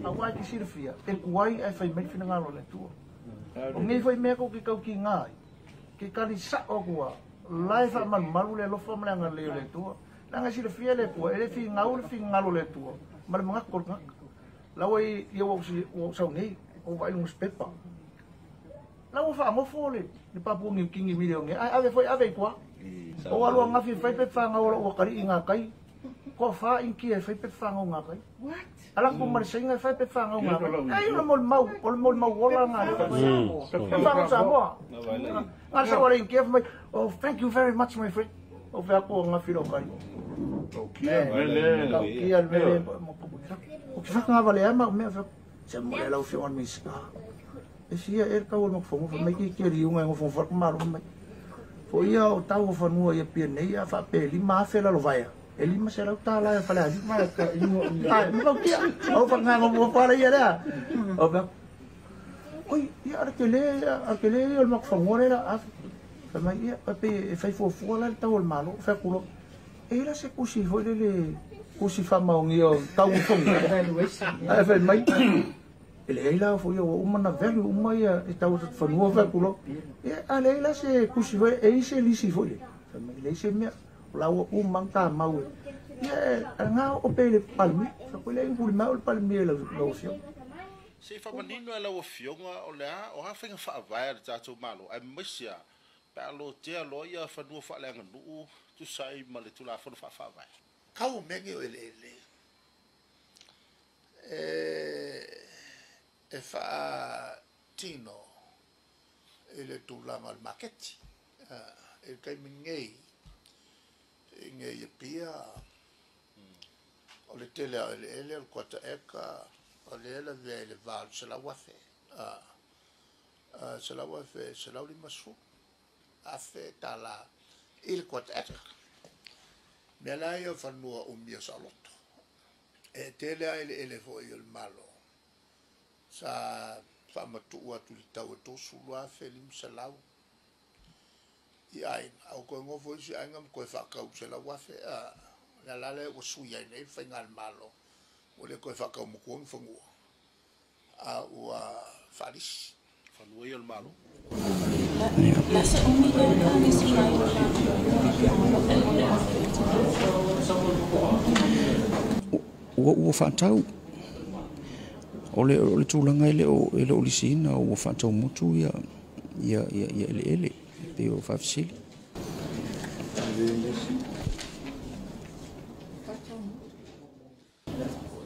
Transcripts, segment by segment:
awai ki sirfia e kuai ai fai mai fina ngalo le tu o ngai fai me ko ki kau ki ngai ki kali sa o kua lai fa man malu le lo fa mlanga le tu nanga sirfia le kua ele fi ngalo le tu mal mga kol nga lawai yo wo sa ngai o vai lung spepa lawa fa mo fole ni papu ngi kingi video ngai ave foi ave kua o alu nga fi fai pe fa nga o kari inga kai ko fa inki e fai pe fa nga kai what ala ko mar singa fai pe fa nga ai o mol mau wala nga fa sa mo nga sa wala inki mai oh thank you very much my friend o fa ko nga fi lo kai okay ki al vele mo ko o fa nga vale ama me fa se mo la o fi on mis e sia er ka o mo fo mo mai ki ri un ngo fo ma ro mai fo ia o tau fa no ia pe nei a fa pe li ma fe la lo vai e li ma se la ta la fa la di ma ka mi ko kia o fa nga mo fa la ia da o ba oi ia arkele o mo fo mo la a fa mai ia pe fa fo la ta o malo fa culo e la se kusi ho le kusi fa ma ngi o tau fo ai fa mai ele ela foi o mana velho uma ia estava fanua vai pulo e a leila se kusi foi e se lisi foi ele se me lá o manca mau e nga o pele palmi sa pele ngul mau palmi la no se fa manino ela o fionga o la o ha fenga fa vai ta to malo ai misia pa lo te lo ia fanua fa la ngu tu sai male tu la fa vai kau menge o ele e fa tino ele tu la mal maketti e kai mingei ngei pia o le tele ele o kota eka o le la vele val se la wafe se la wafe se la limasu afe tala il kota eka me la yo fanua mio salotto e tele ele fo il malo sa fa matu atu tau to sulua felim salau i ai au ko ngo fo si ai ngam ko fa ka u sela wa fe la la le o su ya nei fa ngal malo o le ko fa ka mo ko fo ngo a o faris fa no yo malo la se umi ko ni si o fa tau ole tulanga ele o lisina o fa tau mutu ya ele pe o fa fsil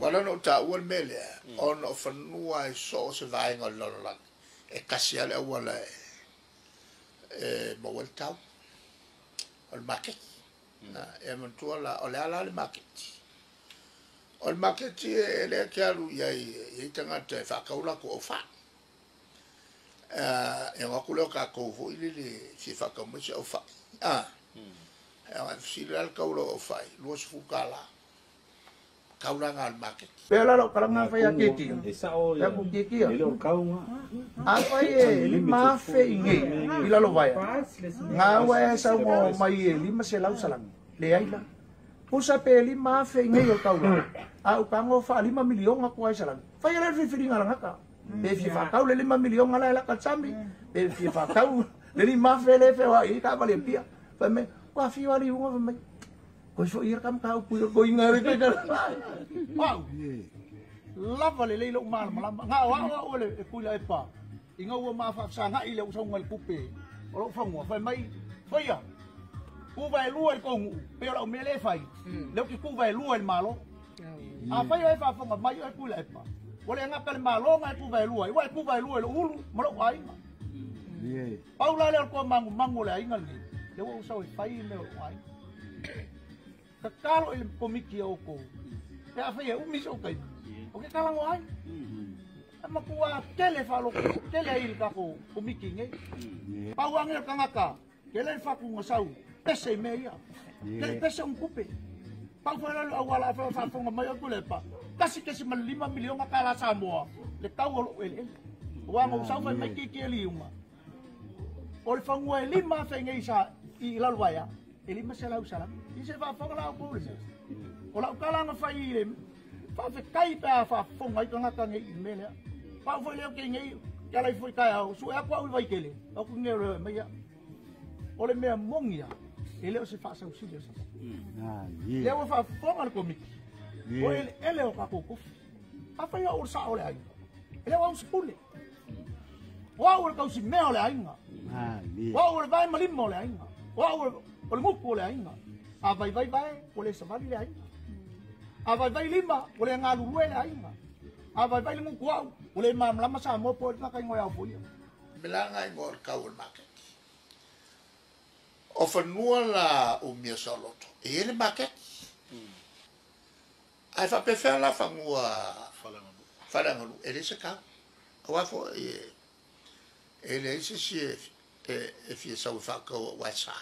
wala no ta wal mele on of fanua so se vai ngol lolan e kasiale wala mo wal tau al market e mon tu la ole ala le market ol maketi ele kalu ye tanga te fa kaula ko fa e ngakule ka ko vo ile si fa ka mo se o fa e si le kaula o fa lo se fukala kaula ngal market pela lo kala nga fa ya keki ya ku keki ya apa ye lima fe inge ila lo vaya nga wa sa mo mai lima se lau salang le aila usa pe lima fe inge yo kaula au pango fa 5 milion aku ai salang fa ya le fi ngala ngaka be fi fa kau le 5 milion ngala la ka chambi be fi fa kau le 5 fe le fe wa i ka vale pia fa me kwa fi wali unga fa me ko so ir kam kau pu ko ingare ke ka wow lava le lo mal mal nga wa ole e pula e pa inga wa ma fa sa nga ile usong ngal kupe o fa mo fa mai fa ya ku vai lu el kong pero me le fai lo ki ku vai lu el malo apa yo fa fa mai yo pula e pa ole nga pel malo nga ku vai lu ai ku vai lu el ulu mo lo ai ye paula le ko mangu le ai ngal ni le wo so fai me lo ai kakalo il komiki oko ya fa ye umi so kai oke kalang wai ama kuwa tele falo tele il ka ko komiki nge pawang el kangaka kele fa ku ngosau pese meia kele pese un kupe pau fa la awala fa mai ko le pa kasi 5 milion akala Samoa le tau el wa ngo sa fa mai ki li uma ol fa ngwe 5 fa nge isa i lalwaya ele ma sala usala ise va fa la ko le ola kala nga fa ile fa fe kai pa fa fonga I ngaka ngai mele pa foi leo ke ngai ya lai foi kai au su a kwa vai kele o ku ngero mai ya ole mea mongia ele o se fa sa usile sa leo fa fonga ko mi o ele o ka ko a fa ya o sa ole ai ele wa usipule wa o ka usi me ole ai nga wa o vai malim ole ai nga wa o le muku ole ai nga a vai ole sa vali ai a vai lima ole nga lu le ai nga a vai le muku au ole ma lama sa mo po na kai ngoya foi melanga ngor kaul market o fanua la o mia saloto e ele market ai fa pe fer la fangua falangulu ele se ka wa fo ele se e fi sa fa ko wa sa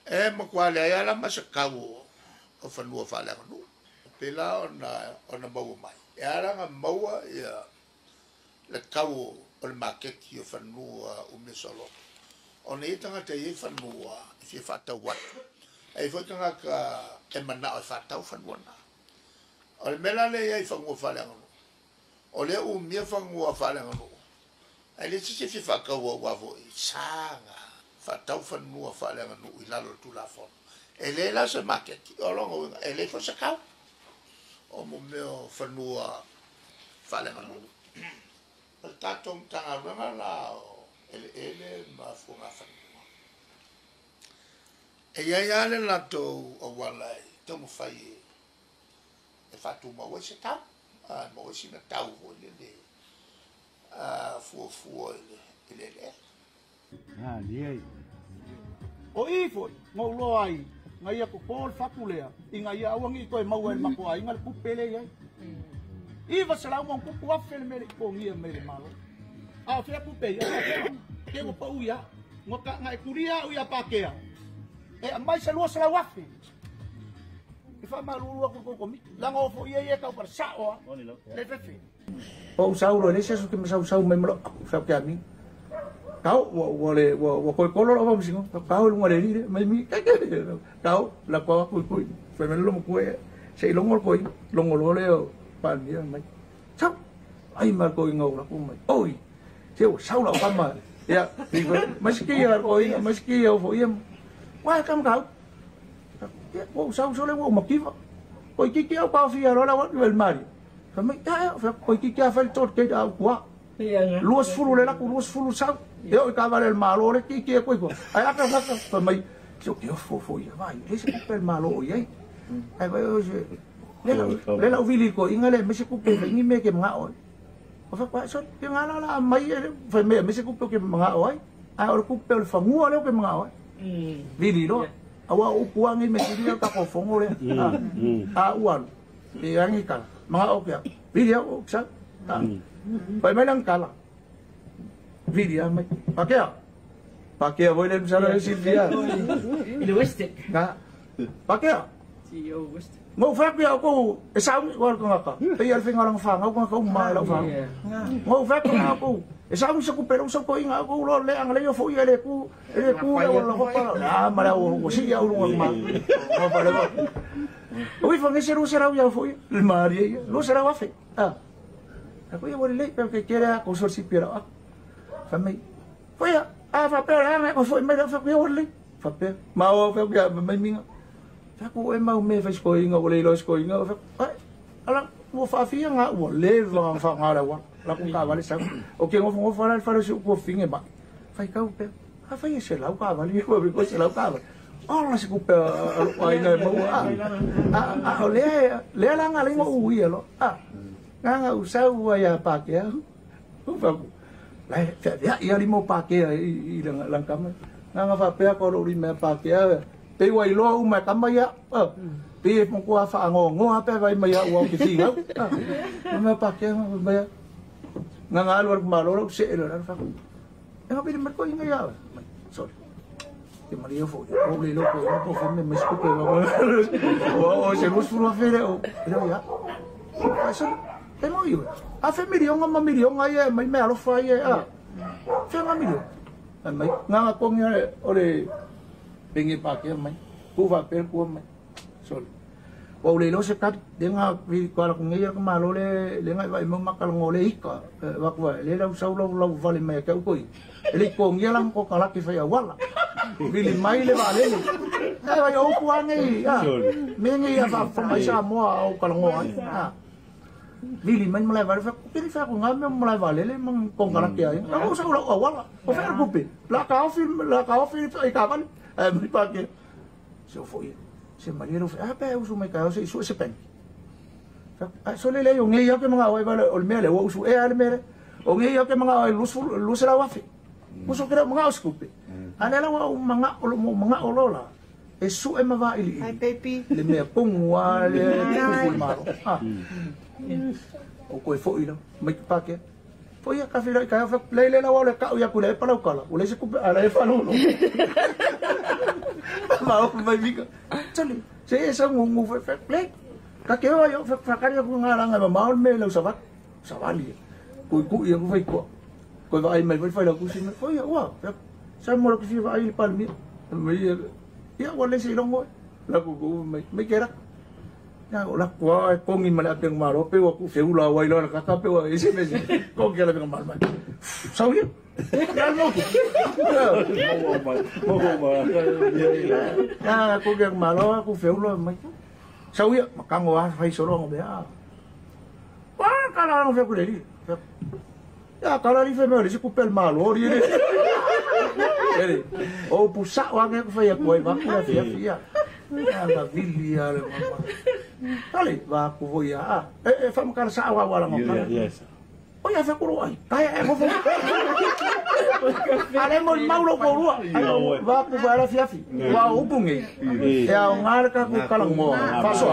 e mo kwale ya la ma se ka o fanua falangulu pela ona mau mai e ara nga maua ia le kau o le maketi o whanua o me solo. O ne itanga te e whanua i fi whatau watu. E whatanga ka e mana o whatau whanua na. O le mela le e whanua whalenganu. O le u mia whanua whalenganu. E le tisi fi whakau o wavo i sanga whatau whanua whalenganu i lalo tu la whonu. E le la se maketi o longo e le whasakau. O mo meo whanua whalenganu. O tātou tanga runga la o ele ma whunga whanua. E iai ale latou o walai, tomu whai e whatu maua se tau. Maua si na tau ho le fua ele le. O I foi, ngau loa ai. Ngai ako pol fakulea ingai awangi ko mau el mako ai ngal pupele ai I va sala mo pupu afel mele ko ngia mele malo a fe pupe ya ke mo pau ya ngoka ngai kuria u ya pakea e mai sa lo sala wafi e fa malu ko komi la ngo fo ye ka par sa o le fefe o sauro le se que me sau me lo fa que a mí kau wo ko kolor apa mesti kau lu ngare ni mai mi kau la ko ku fe me lo mo ku se lo ngol ko lo ngol le pa ni mai sao ai mà ko ngau la ku mai oi se sao la pa ma ya meski ya ko meski ya fo yem wa kam kau wo sao so le wo ma ki ko ki pa fi ya la wa el mari fa mai ya fa ko ki fa el tot ke wa luas fulu le la ku luas fulu sao eu cavalo el malo le que é coisa aí a casa também se eu fofo ia vai esse papel malo aí aí vai hoje le la vilico ingale me se cupe ni me que mga oi o fa pa so que ngala la mai fa me se cupe que mga oi a o cupe el fangua le que mga oi vili lo awa o puang me se dia ka ko fongo le a uan e angi ka mga o que vili o sa pa mai nang kala Vidia, pakai boleh misalnya Sylvia. Linguistic. Nah, pakai. CEO West. Mau fakir aku, esam war ko ngaka. Tay alfing orang fang, aku ngaka umma fang. Mau fakir aku, esam sa ko pero sa ko inga aku lo le ang leyo fo ile ku wala ko pa. Ah, mala o si ya ulung ma. Mo pa le. Oi fang ese ro será ya fo. El mari, lo será wa fe. Ah. Aku ya boleh le pero que quiera consorcio pero family. Foi a papel lá, mas foi melhor foi olhe. Papel. Mau foi que me minha. Já ko e mau me faz coinga, olhe lo coinga. Ala mo fa fia nga olhe va fa ngara wa. La ku ka vale sa. O que ngo fa fa so ko finge ba. Fai ka o pe. Ha fai se la ka vale, ko ko se la ka vale. Oh, se ku pe ai na mo a olhe le la nga le ngo ui lo. Nga usau ya pa ke. Fa lai ya limo pake I lang kam nga fa pe ko lo limo pake pe wai lo ma kam ya pe mo ko fa ngo pe vai ma ya wa ki singa ma pake ma ya nga lo ma lo se lo fa ko e ha pe ma ko inga ya sorry que Maria foi o le lo ko fa me mesco pe o se mo furu fere o ya eso e mo io a fe milion ma milion ai mai me alo fai fe ma milion mai nga ko nge ole pengi pa ke mai ku va per ku mai sol o le lo se ka denga vi ko ko ngia ko malo le ngai vai mo makal ngole ika wa ko le la sa lo vale me ka ko le ko ngia lang ko kala ki fa ya wala vi mai le vale le ai o ku angi me ngi ya fa mai sa mo o kala ngo ha vi mai mulai vale fa ki fa ko ngam mulai vale le mang ko kala ki ai o sa lo wala o fa ko pe la ka ofi ai ka ban mi pa ke so foi se marido pe usu mai ka se su se pen so le yo ngi yo ke mga oi vale ol mele o usu ale mele o ngi yo ke mga oi lus la wafi usu kira mga uskupe anela wa mga mga olola e su e mava ili ai pepi le me pungwa le ku maro o ko fo ilo mai pa ke fo ya ka fila ka fa le la wa le ka ya ku le pa la kala o le se ku ala e fa no mau mai mika chali se esa ngu fe plek ka ke yo fa ka yo nga nga mau me lo savali ku yo vai ko vai mai vai la ku sin ko ya wa sa mo ko si vai palmi mai ya wala si longo la ku mai kera ya la ko ngi mala peng maro pe ku fe ula wai lo ka ka pe wa ese me ko ke la peng mal mai sao ya cô ghen mà nó cô phiếu luôn mấy sao vậy mà căng quá phải số luôn bé quá cả là nó phải cái đấy ya cả là đi phải mấy cái cô pel mà lo đi đấy ô pusa quá cái phải quay vác cái phía phía là vilia rồi mà kali và cô vui à phải một cái sao quá là một cái oh ya fe kuro ai kaya mo fo ale mo maulo ko rua va ku va la fiafi wa upungi ya ngar ka ku kalang mo fa so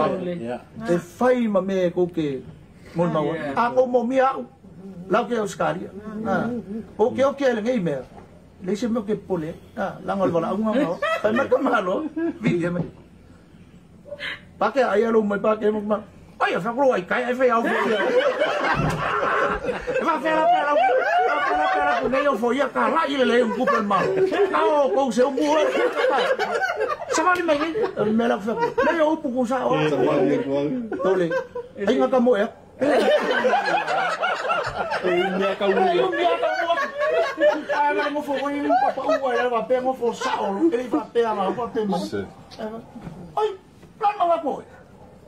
e fai ma me ko ke mo ma ako mo mia la ke oscaria o ke le ngai me le se mo ke pole la ngol vola un ngo fa ma ka malo video me pa ke ai lo mo pa ke mo ma ai fa kuro ai kai ai fe au va fer la pera con ellos foi a cara y le un cupo el malo no con se un bue se va me la fe le yo un poco sa tole ai nga ka mo e nya ka u ai la mo fo ko ni pa u ai va pe mo fo sa o e va pe a ma pa pe mo ai la no va ko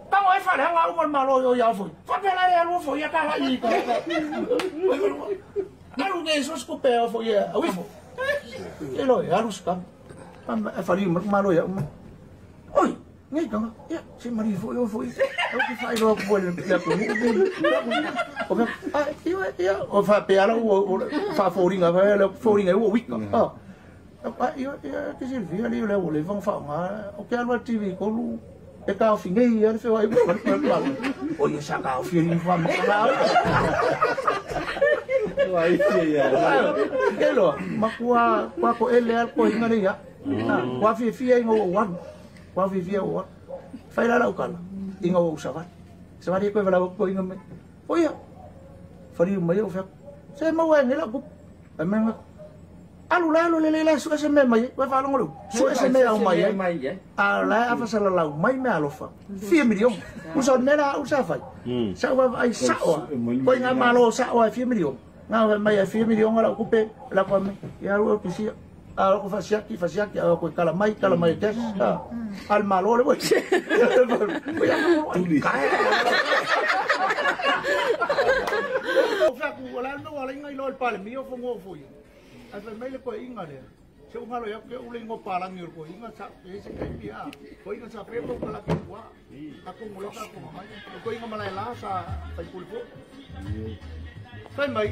tao ai phải là ngáo con mà lôi yo foi phát ra lại luôn foi ya cả lại cái ai luôn nghe số scope foi ya ui foi cái lôi harus kan phải mất mà lôi ya ôi nghe không ya si mari foi đâu cái phải rồi foi ya cũng ya o fa pe ala o fa foring a fa foring ai o week yo cái gì vậy đi là le vong phòng à cái alwa tv có lu e ka fi ngai ya fe wa ibu ba o ye sa ka fi ni fa ma ka wa fi ya ke lo ma kwa ko ele ko hinga ni ya kwa fi ai ngo wan kwa fi o fa la la ukala inga o sa va ri ko va la ko inga me o ya fa ri ma yo fa se ma wa ni la ku men alu le su ese me mai vai falar ngolo su ese me au mai ala apa sala lau mai me alofa 4 million usa nera usa fai sa wa ai sa wa ko nga malo sa wa 4 million nga mai 4 million ala ku pe la ko me ya ro ki si ala ko fasia ki ko kala mai tes al malo le voy fa ku wala no wala ngai lo pale mio fo ngo fo ai phải mấy cái inga đấy, chứ không phải là cái uling ngô parang nhiều cái inga sa, cái gì cái gì cái inga sa phép không là cái quá, aku mulai aku mai, cái inga malai lá sa phải pulpo, phải mấy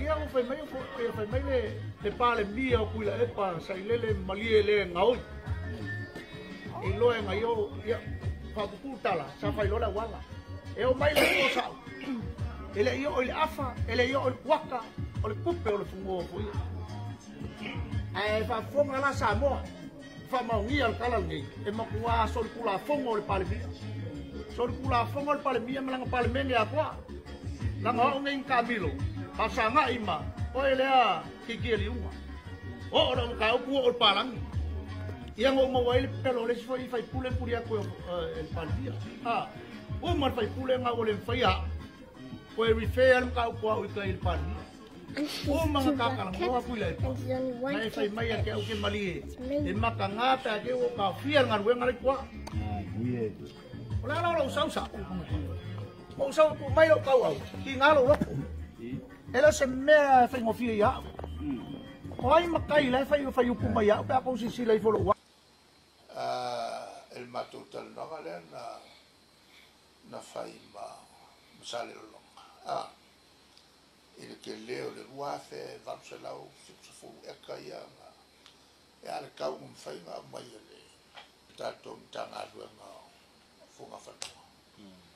le pa le mía cui la epa, sai le malie le ngau, ilo en ayo ya, fa puta la, sa phải lo la wala, eu mai le ko sa, ele yo el afa, ele yo el waka, el kupe el fungo foi. Ai fa fonga la sa mo fa ma ngi al kala ngi e ma kwa sol kula fongo le palmi sol kula fongo le palmi e mala palmi ngi akwa la ngo ngi kamilo asa nga ima o ele a kikeli uma o ro ka o o palang ia ngo mo wai pelo le foi fai pule puria ko el palmi o mar fai pule nga o le whaia. O e refer ka ua o i ka il pan. O mga kakalang o hapui lai pa. Mai fai mai a ke au ke mali e. E maka ngata ke o ka whia ngā rue ngare kua. O le ala o usau sa. O usau ku mai o kau au. Ki ngā lo loko. E la se mea fai ngofia ia. O ai makai lai fai upu mai au. Pea kau sisi lai folo ua. El matutal noga le na fai masale lo longa. Ele ke leo le ruafe vamse lau fu eka ia e ale kau fai nga mai le tato tanga duenga funga fanua.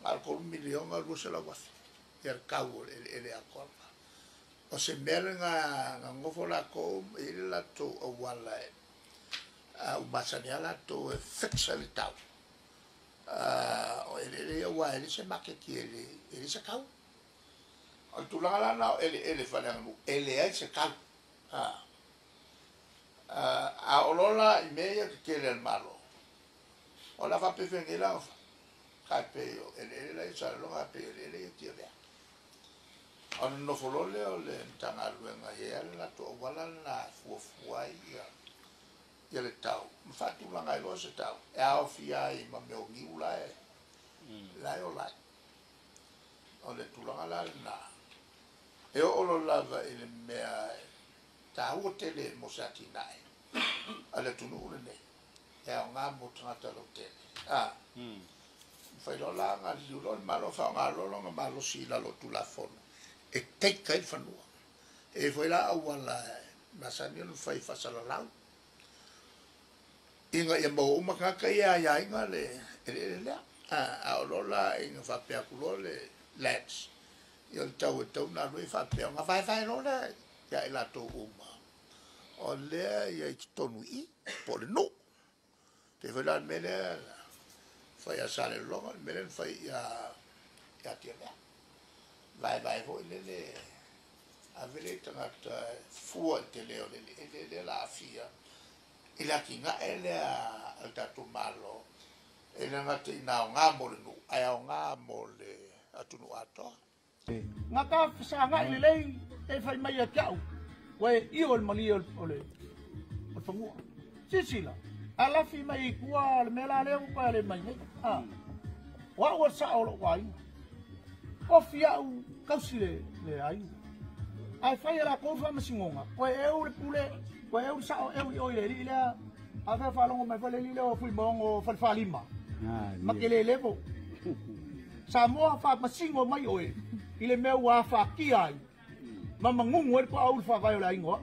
Al ko milion al ruase la was. Er kau ele akorda. O se mele nga ngofo la ko ele la to o wala o masaniala to fixa le tau. O ele wa ele se maketi ele se kau. Al tulala na ele fala no ele ai se kau. A olola meia que ele malo. Ola va pe venila kape ele la isa lo a pe ele tio bea. On no folole o le tanga luenga ele la to wala na fuai ia le tau. Mfatu langa ilo se tau. E au fia i ma meo ngiula e. Lai o lai. O le tulanga la na. E o lo lava ele mea ta o tele mo sa tinai. Ale tunu ule ne. E au ngā mo tangata lo tele. Fai lo la ngā liulo malo fa ngā lolo ngā malo si la lo tula fono. E teika i whanua. E fai la au wala nasani anu fai fasala lau. Inga ia mo umakaka ia inga le lea. A olola inga whapea kulo le lads. Ia le tau e tau na rui whapea. Nga whai no le. Ia ila tō uma. O lea ia i tonu i. Po le no. Te whai la mele. Whai a sale longa. Mele whai ia tia lea. Vai ho le. A vele tangata fua te leo le la afia. Ila ki nga ele al tatu malo. Ele nga te ina o ngā mole nu. Ai o ngā mole atunu ato. Nga ka sa nga ile lei e fai mai a kiau. Wai i ol mali ol whangua. Sisila. Ala fi mai kua le mela leo pa le mai nei. Wa o sa o lo wai. O fiau kausile le ai. Ai fai ala ko fa masingonga. Wai e o le pule. Koe eu sao eu i oile li lea a whea whalongo mai whale li leo fui mongo whalwhalima. Makele lepo. Sa moa wha masingo mai oe i le meu a wha ki ai. Ma mangungu e ko au wha vai o la ingoa.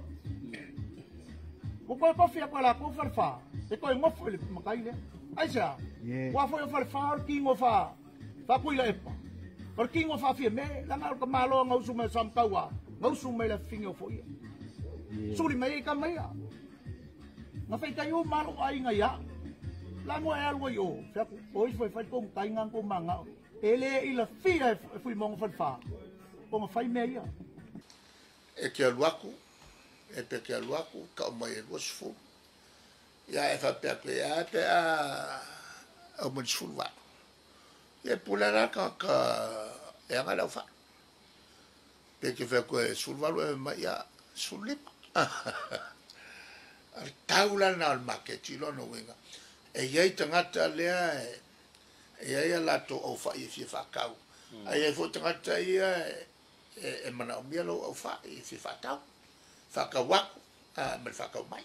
Ko koe kofia koe la ko whalwha. E koe ngofu ele makai lea. Ai sea. Wa foi o whalwha or ki ngo wha. Wha kuila epa. Or ki ngo wha fia me. Langa o ka malo ngausu me samkaua. Ngausu me le fingi o fo ia. Suri mai ka mai. Nga fai tai o malo ai nga ia. La mo e alwa yo. Fa ko foi fai ko tai ngang ko manga. Ele ila fia fui mongo fa. Ko nga fai me ia. E ke aluaku. E pe ke aluaku ka mai e wasfu. Ya e fa pe ke ya pe a o mo sulwa. E pulana ka e nga la fa. Pe ke fa ko sulwa lo mai ya sulip. Al taula na al maketilo no wenga. E iai tangata lea e iai lato au fai e fia whakau. A iai fo tangata ia e mana o mia lo au fai e fia whakau. Whakawaku, me whakau mai.